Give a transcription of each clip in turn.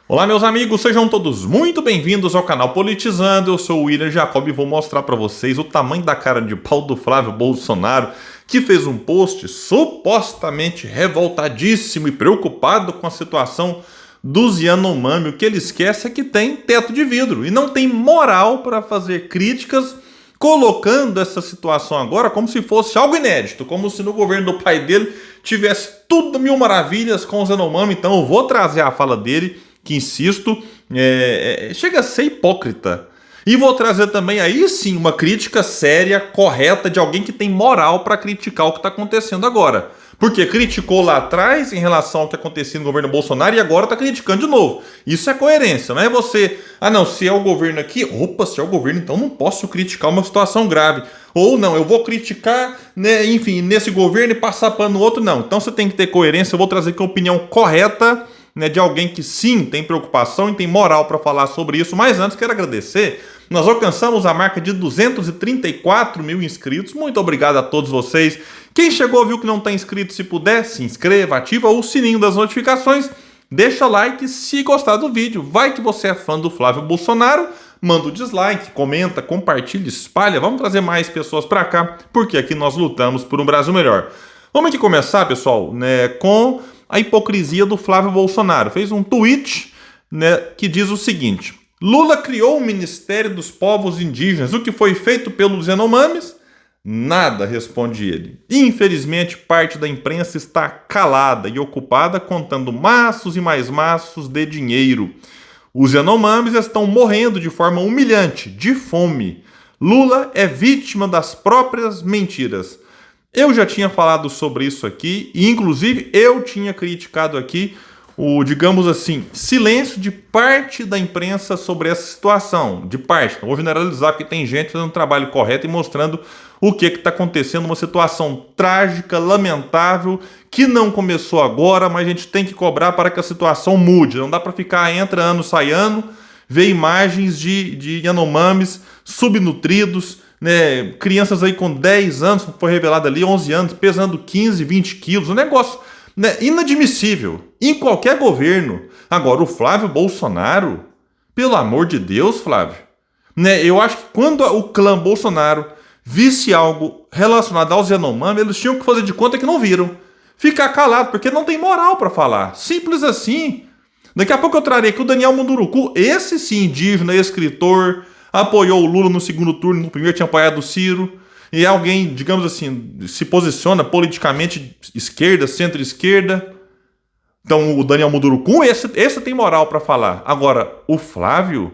Olá, meus amigos, sejam todos muito bem-vindos ao canal Politizando. Eu sou o William Jacob e vou mostrar para vocês o tamanho da cara de pau do Flávio Bolsonaro, que fez um post supostamente revoltadíssimo e preocupado com a situação dos Yanomami. O que ele esquece é que tem teto de vidro e não tem moral para fazer críticas, colocando essa situação agora como se fosse algo inédito, como se no governo do pai dele tivesse tudo mil maravilhas com os Yanomami. Então eu vou trazer a fala dele, que insisto, chega a ser hipócrita. E vou trazer também aí sim uma crítica séria, correta, de alguém que tem moral para criticar o que está acontecendo agora. Porque criticou lá atrás em relação ao que acontecia no governo Bolsonaro e agora está criticando de novo. Isso é coerência, não é você... Ah não, se é o governo aqui, opa, se é o governo, então não posso criticar uma situação grave. Ou não, eu vou criticar, né, enfim, nesse governo e passar pano no outro, não. Então você tem que ter coerência, eu vou trazer aqui a opinião correta, né, de alguém que sim tem preocupação e tem moral para falar sobre isso. Mas antes quero agradecer, nós alcançamos a marca de 234 mil inscritos. Muito obrigado a todos vocês. Quem chegou viu que não está inscrito, se puder, se inscreva, ativa o sininho das notificações, deixa like se gostar do vídeo. Vai que você é fã do Flávio Bolsonaro, manda o dislike, comenta, compartilha, espalha. Vamos trazer mais pessoas para cá, porque aqui nós lutamos por um Brasil melhor. Vamos aqui começar, pessoal, né, com a hipocrisia do Flávio Bolsonaro. Fez um tweet, né, que diz o seguinte: Lula criou o Ministério dos Povos Indígenas. O que foi feito pelos Yanomamis? Nada, responde ele. Infelizmente, parte da imprensa está calada e ocupada contando maços e mais maços de dinheiro. Os Yanomamis estão morrendo de forma humilhante, de fome. Lula é vítima das próprias mentiras. Eu já tinha falado sobre isso aqui e, inclusive, eu tinha criticado aqui o, digamos assim, silêncio de parte da imprensa sobre essa situação. De parte, não vou generalizar, porque tem gente fazendo um trabalho correto e mostrando o que está acontecendo, uma situação trágica, lamentável, que não começou agora, mas a gente tem que cobrar para que a situação mude. Não dá para ficar entra ano, sai ano, ver imagens de Yanomamis subnutridos, né, crianças aí com 10 anos, foi revelado ali, 11 anos, pesando 15, 20 quilos, um negócio, né, inadmissível, em qualquer governo. Agora, o Flávio Bolsonaro, pelo amor de Deus, Flávio, né, eu acho que quando o clã Bolsonaro visse algo relacionado aos Yanomami, eles tinham que fazer de conta que não viram, ficar calado, porque não tem moral para falar, simples assim. Daqui a pouco eu trarei aqui o Daniel Munduruku, esse sim, indígena, escritor, apoiou o Lula no segundo turno, no primeiro tinha apoiado o Ciro, e alguém, digamos assim, se posiciona politicamente esquerda, centro-esquerda. Então o Daniel Munduruku, esse tem moral para falar. Agora, o Flávio,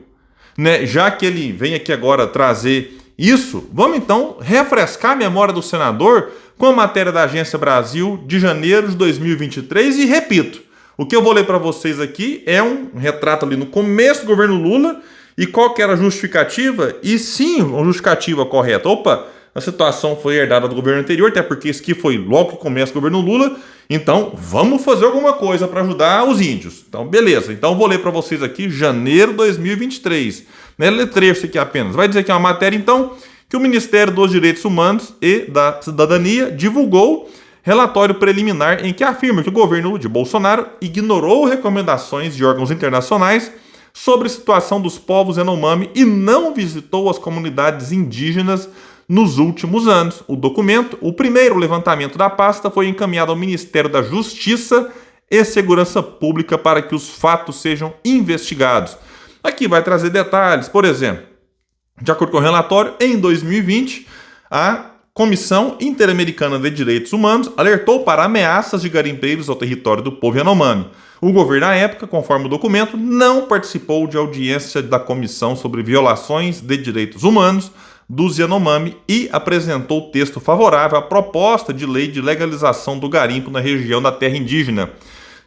né, já que ele vem aqui agora trazer isso, vamos então refrescar a memória do senador com a matéria da Agência Brasil de janeiro de 2023 e repito, o que eu vou ler para vocês aqui é um retrato ali no começo do governo Lula. E qual que era a justificativa? E sim, uma justificativa correta. Opa, a situação foi herdada do governo anterior, até porque isso aqui foi logo que começa o governo Lula. Então, vamos fazer alguma coisa para ajudar os índios. Então, beleza. Então, vou ler para vocês aqui, janeiro de 2023. Não é letreiro aqui apenas. Vai dizer que é uma matéria, então, que o Ministério dos Direitos Humanos e da Cidadania divulgou relatório preliminar em que afirma que o governo de Bolsonaro ignorou recomendações de órgãos internacionais sobre a situação dos povos Yanomami e não visitou as comunidades indígenas nos últimos anos. O documento, o primeiro levantamento da pasta, foi encaminhado ao Ministério da Justiça e Segurança Pública para que os fatos sejam investigados. Aqui vai trazer detalhes, por exemplo, de acordo com o relatório, em 2020, a Comissão Interamericana de Direitos Humanos alertou para ameaças de garimpeiros ao território do povo Yanomami. O governo, à época, conforme o documento, não participou de audiência da Comissão sobre Violações de Direitos Humanos dos Yanomami e apresentou texto favorável à proposta de lei de legalização do garimpo na região da terra indígena.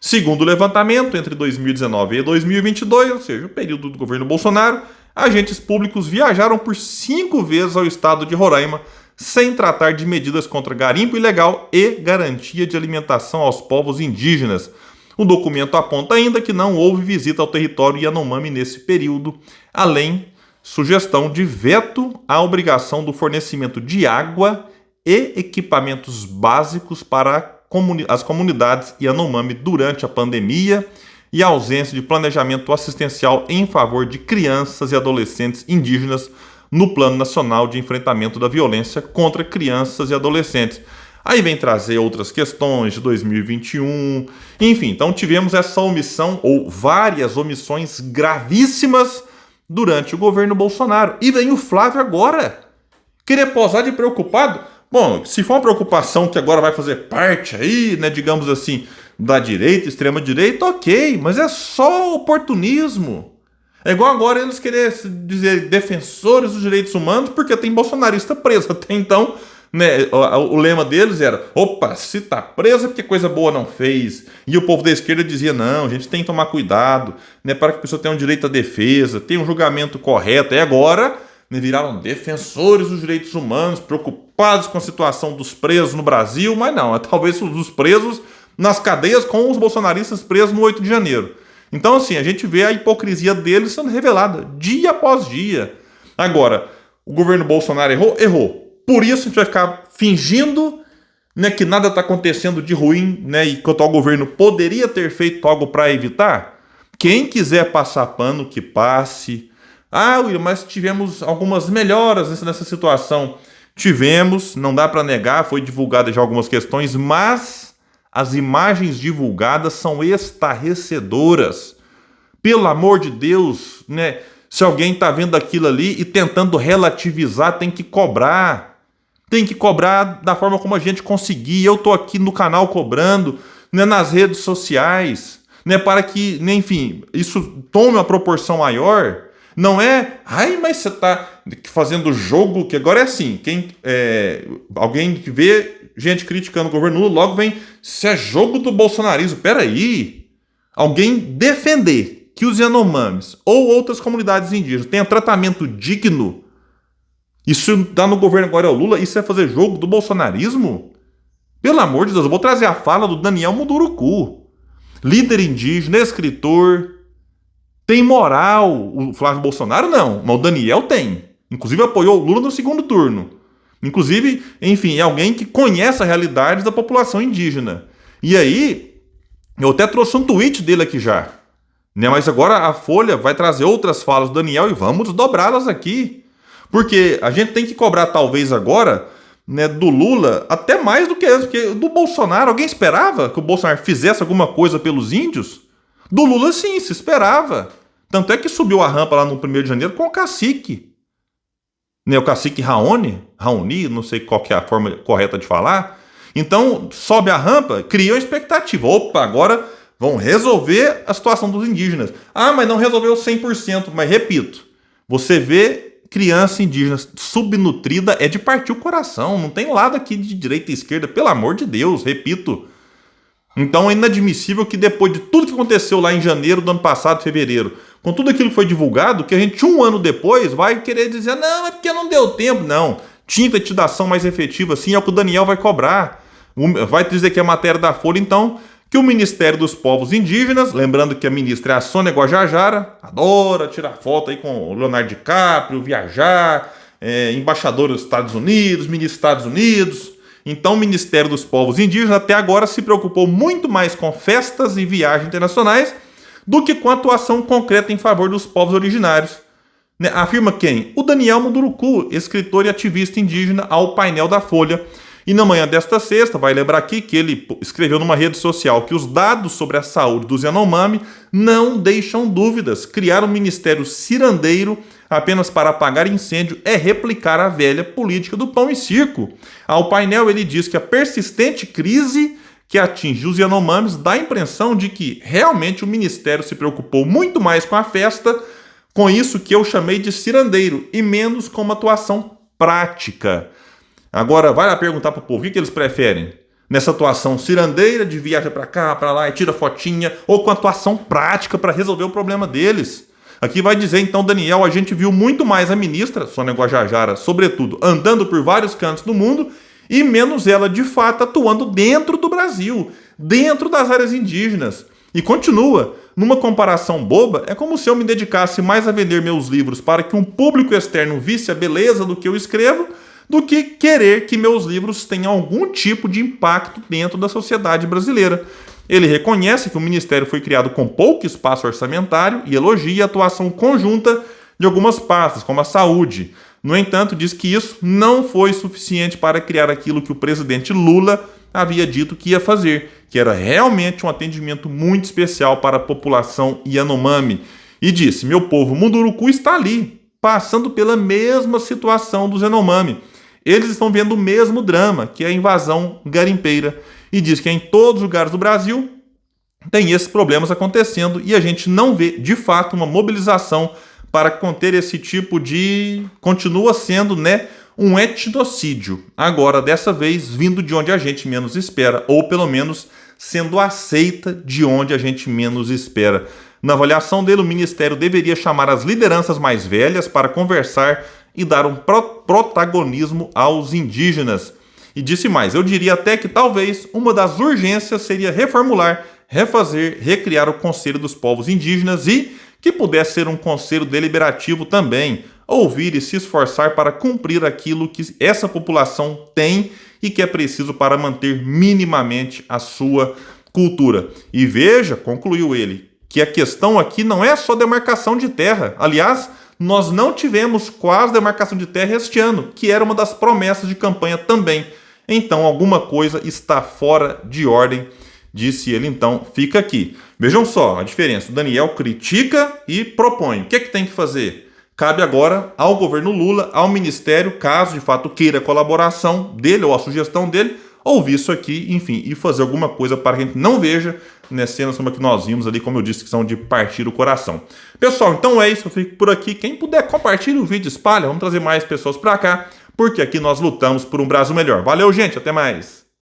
Segundo o levantamento, entre 2019 e 2022, ou seja, o período do governo Bolsonaro, agentes públicos viajaram por 5 vezes ao estado de Roraima, sem tratar de medidas contra garimpo ilegal e garantia de alimentação aos povos indígenas. O documento aponta ainda que não houve visita ao território Yanomami nesse período, além sugestão de veto à obrigação do fornecimento de água e equipamentos básicos para as comunidades Yanomami durante a pandemia e a ausência de planejamento assistencial em favor de crianças e adolescentes indígenas no Plano Nacional de Enfrentamento da Violência contra Crianças e Adolescentes. Aí vem trazer outras questões de 2021, enfim, então tivemos essa omissão ou várias omissões gravíssimas durante o governo Bolsonaro. E vem o Flávio agora querer posar de preocupado. Bom, se for uma preocupação que agora vai fazer parte aí, né, digamos assim, da direita, extrema direita, ok, mas é só oportunismo. É igual agora eles querem dizer defensores dos direitos humanos porque tem bolsonarista preso. Até então, né, o lema deles era, opa, se tá preso é porque coisa boa não fez. E o povo da esquerda dizia, não, a gente tem que tomar cuidado, né, para que a pessoa tenha um direito à defesa, tenha um julgamento correto. E agora, né, viraram defensores dos direitos humanos, preocupados com a situação dos presos no Brasil, mas não, é talvez dos presos nas cadeias com os bolsonaristas presos no 8 de janeiro. Então, assim, a gente vê a hipocrisia deles sendo revelada dia após dia. Agora, o governo Bolsonaro errou? Errou. Por isso a gente vai ficar fingindo, né, que nada está acontecendo de ruim, né, e que o atual governo poderia ter feito algo para evitar? Quem quiser passar pano, que passe. Ah, William, mas tivemos algumas melhoras nessa situação. Tivemos, não dá para negar, foi divulgada já algumas questões, mas as imagens divulgadas são estarrecedoras. Pelo amor de Deus, né? Se alguém está vendo aquilo ali e tentando relativizar, tem que cobrar. Tem que cobrar da forma como a gente conseguir. Eu estou aqui no canal cobrando, né, nas redes sociais, né, para que, né, enfim, isso tome uma proporção maior. Não é, ai, mas você está fazendo jogo, que agora é assim, alguém que vê gente criticando o governo Lula, logo vem, isso é jogo do bolsonarismo. Peraí, alguém defender que os Yanomamis ou outras comunidades indígenas tenham tratamento digno, isso dá no governo agora é o Lula, isso é fazer jogo do bolsonarismo? Pelo amor de Deus, eu vou trazer a fala do Daniel Munduruku, líder indígena, escritor, tem moral. O Flávio Bolsonaro não, mas o Daniel tem. Inclusive apoiou o Lula no segundo turno. Inclusive, enfim, é alguém que conhece a realidade da população indígena. E aí, eu até trouxe um tweet dele aqui já, né? Mas agora a Folha vai trazer outras falas do Daniel e vamos desdobrá-las aqui. Porque a gente tem que cobrar talvez agora, né, do Lula até mais do que antes, porque do Bolsonaro, alguém esperava que o Bolsonaro fizesse alguma coisa pelos índios? Do Lula sim, se esperava. Tanto é que subiu a rampa lá no 1º de janeiro com o cacique. Né, o cacique Raoni, não sei qual que é a forma correta de falar. Então, sobe a rampa, cria uma expectativa. Opa, agora vão resolver a situação dos indígenas. Ah, mas não resolveu 100%. Mas, repito, você vê criança indígena subnutrida é de partir o coração. Não tem lado aqui de direita e esquerda, pelo amor de Deus, repito. Então é inadmissível que depois de tudo que aconteceu lá em janeiro do ano passado, fevereiro, com tudo aquilo que foi divulgado, que a gente um ano depois vai querer dizer, não, é porque não deu tempo. Não, tinha que ter tido ação mais efetiva, assim, é o que o Daniel vai cobrar. Vai dizer que é matéria da Folha, então, que o Ministério dos Povos Indígenas, lembrando que a ministra é a Sônia Guajajara, adora tirar foto aí com o Leonardo DiCaprio, viajar, embaixador dos Estados Unidos, ministro dos Estados Unidos. Então o Ministério dos Povos Indígenas até agora se preocupou muito mais com festas e viagens internacionais do que com a atuação concreta em favor dos povos originários. Né? Afirma quem? O Daniel Munduruku, escritor e ativista indígena, ao painel da Folha. E na manhã desta sexta, vai lembrar aqui que ele escreveu numa rede social que os dados sobre a saúde dos Yanomami não deixam dúvidas. Criar um ministério cirandeiro apenas para apagar incêndio é replicar a velha política do pão e circo. Ao painel ele diz que a persistente crise que atinge os Yanomamis dá a impressão de que realmente o ministério se preocupou muito mais com a festa, com isso que eu chamei de cirandeiro, e menos com uma atuação prática. Agora, vai lá perguntar para o povo o que eles preferem. Nessa atuação cirandeira, de viaja para cá, para lá e tira fotinha, ou com atuação prática para resolver o problema deles. Aqui vai dizer, então, Daniel, a gente viu muito mais a ministra, Sônia Guajajara, sobretudo, andando por vários cantos do mundo, e menos ela, de fato, atuando dentro do Brasil, dentro das áreas indígenas. E continua, numa comparação boba, é como se eu me dedicasse mais a vender meus livros para que um público externo visse a beleza do que eu escrevo, do que querer que meus livros tenham algum tipo de impacto dentro da sociedade brasileira. Ele reconhece que o Ministério foi criado com pouco espaço orçamentário e elogia a atuação conjunta de algumas pastas, como a saúde. No entanto, diz que isso não foi suficiente para criar aquilo que o presidente Lula havia dito que ia fazer, que era realmente um atendimento muito especial para a população Yanomami. E disse: meu povo Munduruku está ali, passando pela mesma situação dos Yanomami. Eles estão vendo o mesmo drama, que é a invasão garimpeira. E diz que em todos os lugares do Brasil tem esses problemas acontecendo e a gente não vê, de fato, uma mobilização para conter esse tipo de... continua sendo, né, um etnocídio. Agora, dessa vez, vindo de onde a gente menos espera, ou pelo menos sendo aceita de onde a gente menos espera. Na avaliação dele, o Ministério deveria chamar as lideranças mais velhas para conversar e dar um protagonismo aos indígenas. E disse mais: eu diria até que talvez uma das urgências seria reformular, refazer, recriar o Conselho dos Povos Indígenas e que pudesse ser um conselho deliberativo também, ouvir e se esforçar para cumprir aquilo que essa população tem e que é preciso para manter minimamente a sua cultura. E veja, concluiu ele, que a questão aqui não é só demarcação de terra. Aliás, nós não tivemos quase demarcação de terra este ano, que era uma das promessas de campanha também. Então, alguma coisa está fora de ordem, disse ele. Então, fica aqui. Vejam só a diferença. O Daniel critica e propõe. O que é que tem que fazer? Cabe agora ao governo Lula, ao Ministério, caso de fato queira a colaboração dele ou a sugestão dele, ouvir isso aqui, enfim, e fazer alguma coisa para que a gente não veja, né, cenas como a que nós vimos ali, como eu disse, que são de partir o coração. Pessoal, então é isso. Eu fico por aqui. Quem puder, compartilhe o vídeo, espalha. Vamos trazer mais pessoas para cá, porque aqui nós lutamos por um Brasil melhor. Valeu, gente. Até mais.